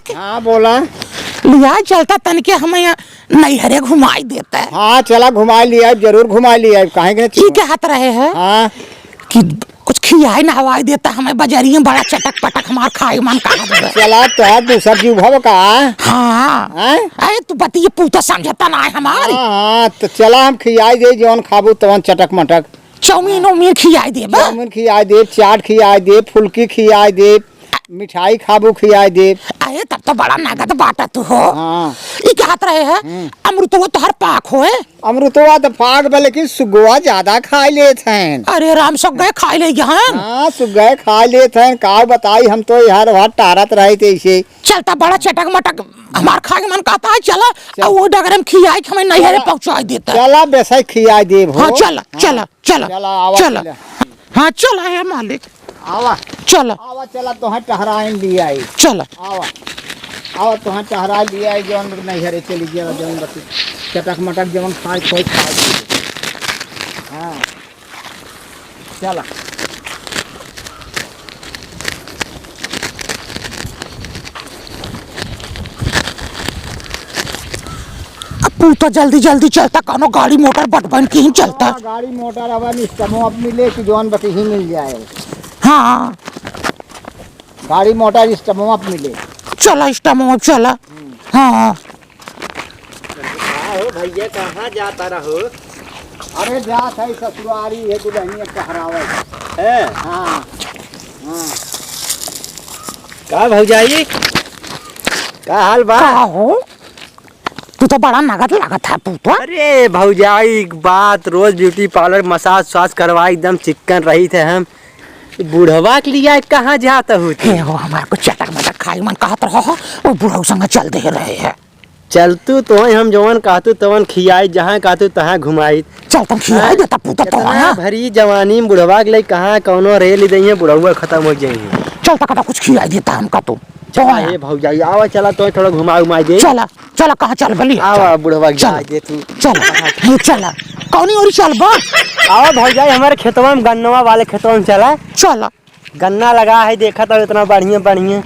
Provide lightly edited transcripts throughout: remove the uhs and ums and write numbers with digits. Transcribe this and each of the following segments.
मालिक। हाँ बोला। लिया चलता तन के हमें नैहरे घुमाई देता है। हाँ चला घुमा लिया, जरूर घुमा लिया। कहेंगे की के हाथ रहे है हाँ कि कुछ खियाई ना हवाई देता हमें बजरिया बड़ा चटक पटक हमार खाए मन कहा। चला तो दूसरा जीव भव का। हाँ अरे तू बतिए पूता समझता ना है हमारी। हाँ तो चला हम खियाई दे जौन खाबू तवन चटक मटक। चाउमीन उमीन खियाई दे चाउमीन खियाई दे, चाट खियाई दे, फुल्की खियाई दे, मिठाई खाबू खियाई दे। अरे तब तो बड़ा नगद बाटा तू हो। हाँ ये क्या हाथ रहे है अमृतवा तो हर पाक होए। अमृतवा तो पाक बा, लेकिन सुगवा ज्यादा खा लेते हैं। अरे राम सब गए खाई ले यहाँ। हाँ सुगह खा लेते हैं। का बताई हम तो यार वहाँ टारत रहे थे इसे। चलता बड़ा चटक मटक हमार खा के मन कहता है चला और वो डगर हम खियाई हमें नैहरे पहुंचा देता है। चला बेसा खियाई दे। हाँ चला चला चला आवा चला। हाँ चला है मालिक। आवा चला आवा चला तो टहराइन लिया आई। चला आवा आवा तो टहरा लिया आई। जौन नैहरे चली गया जौन बती चटक मटक जौन खाए कोई खाए। हाँ चला तू तो जल्दी जल्दी चलता कानो गाड़ी मोटर बटबन की ही चलता। गाड़ी मोटर अब निस्तमो अपनी ले कि जौन बती ही मिल जाए। हाँ गाड़ी मोटर इस्टमो अब मिले। चला इस्टमो चला। हाँ भैया कहाँ जाता रहो? अरे जात है ससुरारी है दुल्हनिया टहरावे है। हाँ हाँ का भौजाई का हाल बा? हो तू तो बड़ा नगद लागत है पूतो। अरे भौजाई बात रोज ब्यूटी पार्लर मसाज स्वास करवा एकदम चिकन रही थे हम। बूढ़वा के लिए कहाँ जाता हूँ? हो हमारे को चटक मटक खाई मन कहत रहो वो बुढ़ऊ संग चल दे रहे है। चलतू तो हम जवन कहतू तवन खियाई, जहाँ कहतू तहाँ घुमाई। चल तुम खियाई देता पूतो तो कितना भरी जवानी में बुढ़वा के लिए कहाँ कौनो रेल दे बुढ़वा खत्म हो जाएंगे। चल तक कुछ खियाई देता हमका तू। ए भौजाई आवा चला तो थोड़ा घुमा घुमा दे। चला चला कहाँ चल बली आवा बुढ़वा जा दे तू। चला चला कौनी और चल बा। आवा भौजाई हमारे खेतवा में गन्नवा वाले खेतवा में चला। चला गन्ना लगा है देखा तो इतना बढ़िया बढ़िया।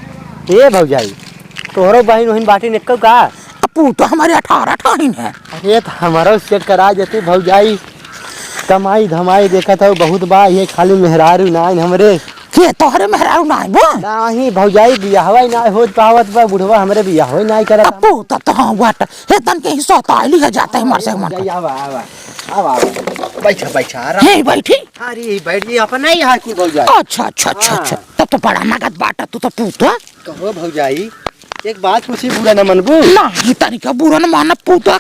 ए भौजाई तोहरो बहन वहीन बाटी निकल का? अपू तो हमारे 18 ठाहिन है। अरे तो हमारा सेट करा देती भौजाई। कमाई धमाई देखा था बहुत बा, ये खाली मेहरारू ना हमरे के तोहरे मेहरारू ना बा नाही भौजाई बियाहवा ना होत पावत बा। बुढ़वा हमरे बियाहवा ना करत। अपू तो हां वाट हे तन के ही सौताली है जाता है मर से मन। आवा आवा आवा बैठा बैठा हे बैठी। अरे बैठ गई अपन नहीं यहाँ की भौजाई। अच्छा अच्छा अच्छा अच्छा तब तो बड़ा नगद बाटा तू तो पूतो। कहो भौजाई एक बात पूछी बुरा न मनबू? नहीं तरीका बुरा न माना पूतो।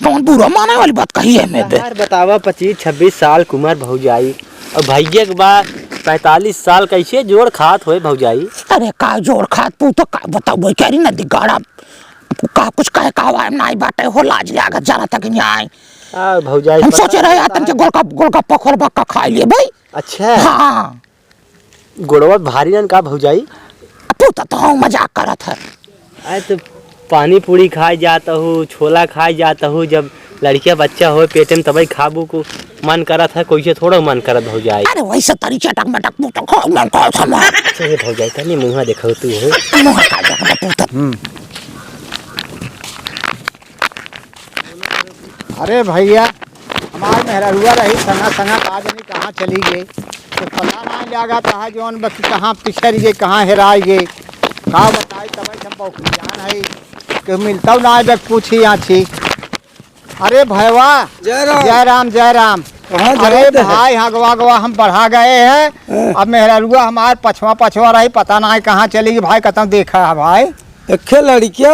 कौन बुरा माने वाली बात कही है मैं? यार बतावा 25-26 साल की उम्र भौजाई और भैया के बाद 45 साल कैसे जोड़ खात होए भौजाई? अरे का जोड़ खात पूतो का बताओ करी न दिगाड़ा का कुछ कहे का नहीं बाटे हो लाज लागत जाना तक नहीं आए। भौजाई हम सोचे रहे आतन के गोलगप्पा खोलबा खा लिए भाई। अच्छा हाँ गोड़वा भारी न का भौजाई? पूता तो हम मजाक करत है। अरे तो पानी पूरी खाए जाता हूँ, छोला खाए जाता हूँ। जब लड़किया बच्चा हो पेटे में तभी खाबू को मन करत है, कोई से थोड़ा मन करत भौजाई। अरे वैसे तरी चटक मटक पूता खा मन कर थमा। सही भौजाई तनी मुंह देखो तू हो। मुंह का देख पूता। अरे भैया हमारे मेहरुआ रही संगा संगा आज नहीं कहाँ चली गई तो पता नहीं लगा था जौन बस कहाँ पिछड़ गए कहाँ हेराई गए। का बताई तब हम पौखियान है कि मिलता ना जब पूछी आछी। अरे भैया जय राम जय राम। अरे भाई हाँ गवा गवा हम बढ़ा गए हैं। अब मेहरुआ हमारे पछवा रही पता नहीं कहाँ चली गई भाई। कतम देखा है भाई? देखे लड़किया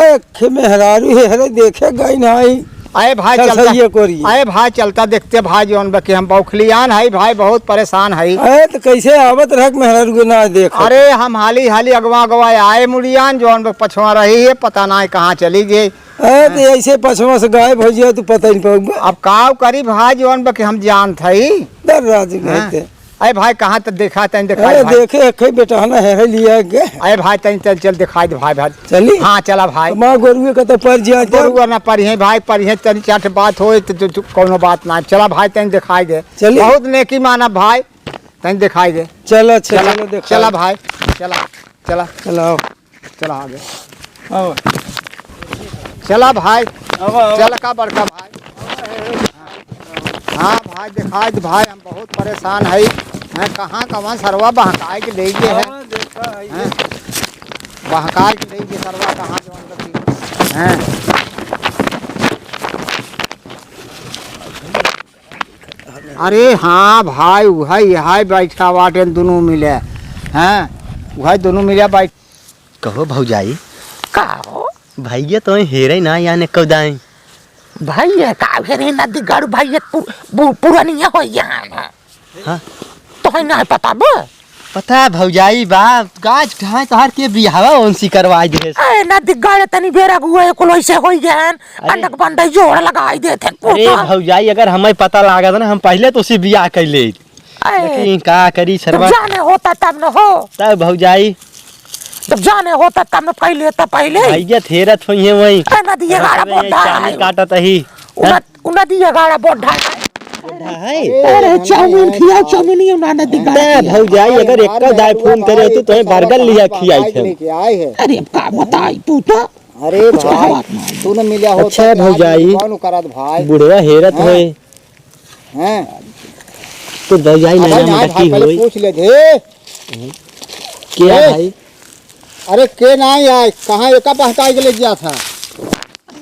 मेहरारू है देखे गई नहीं। अरे भाई अरे भाई चलता देखते भाई जौन बकी हम बौखलियान है भाई बहुत परेशान है। अरे तो कैसे आवत रह मेहरारू ना देख? अरे हम हाली हाली अगवा आए मुड़ियान जौन पछवा रही है पता नहीं कहाँ चली गई। अरे तो ऐसे पछवा से गायब हो जाए तो पता नहीं पड़ेगा। अब काव करी भाई जौन बकी हम जानत है। डर राज कहते अरे भाई कहाँ तक देखा तन अरे देखे बेटा ना है लिया गए। अरे भाई तन चल दिखाई दे भाई भाई चली। हाँ चला भाई। माँ गोरुए का तो पर गोरुआ ना पढ़े भाई पढ़े तनी चाट बात हो तो कोनो बात ना। चला भाई तन दिखाई दे। चली बहुत नेकी माना भाई तन दिखाई दे। चला चला भाई चला चला चला चला आगे। चला भाई, चल का बड़का भाई। हाँ भाई दिखाई दे भाई, हम बहुत परेशान है। मैं कहाँ कहाँ सरवा बहकाए के ले गए है, बहकाए के ले गए सरवा कहाँ हैं। अरे हाँ भाई वही बैठा बाटे दोनों मिले हैं, वही दोनों मिले बैठ। कहो भौजाई का हो भैया तो हेरे ना याने कौदाई भैया का हेरे ना दिगाड़ भैया पुरानी हो यहाँ। हाँ तो है ना पता बा पता है भौजाई बा गाज ढाई तोहर के बियाहवा ओनसी करवाई दे। ए ना दिगाड़ तनी बेरा गुए को ऐसे होई गन अंडक बंडे जोड़ लगाई देथे। अरे भौजाई अगर हमें पता लागत ना हम पहले तो उसी बियाह कर ले, लेकिन का करी सरवा जाने होता तब न हो, तब भौजाई जब जाने होता तब न पहले भैया थेरत होई है वही ना दिए गाड़ा बोढ़ा चानी काटत ही उना दिए गाड़ा बोढ़ा। है। अरे चाउमीन खिया चाउमीन ही ना दिगाड़ भौजाई अगर एक का दाई फोन करे तो तुम्हें बर्गर लिया खियाई थे। अरे का बताई तू तो। अरे भाई तू न मिला हो। अच्छा भौजाई कौन करत भाई बुढ़वा हेरत होए हैं तो भौजाई ना की होई पूछ ले दे क्या भाई। अरे के ना आए कहां एका बहकाई के ले गया था।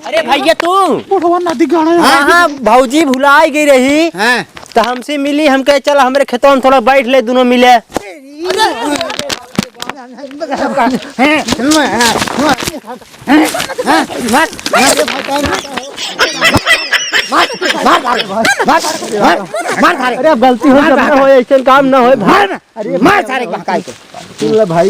अरे भैया तू बुढ़वा ना दिगाड़। हाँ भौजी भुलाई गई रही हैं तो हमसे मिली, हम कहे चल हमारे खेतों में थोड़ा बैठ ले, दोनों मिले। मार अरे गलती हो ऐसे काम ना हो भाई। मार सारे बहकाई के भाई।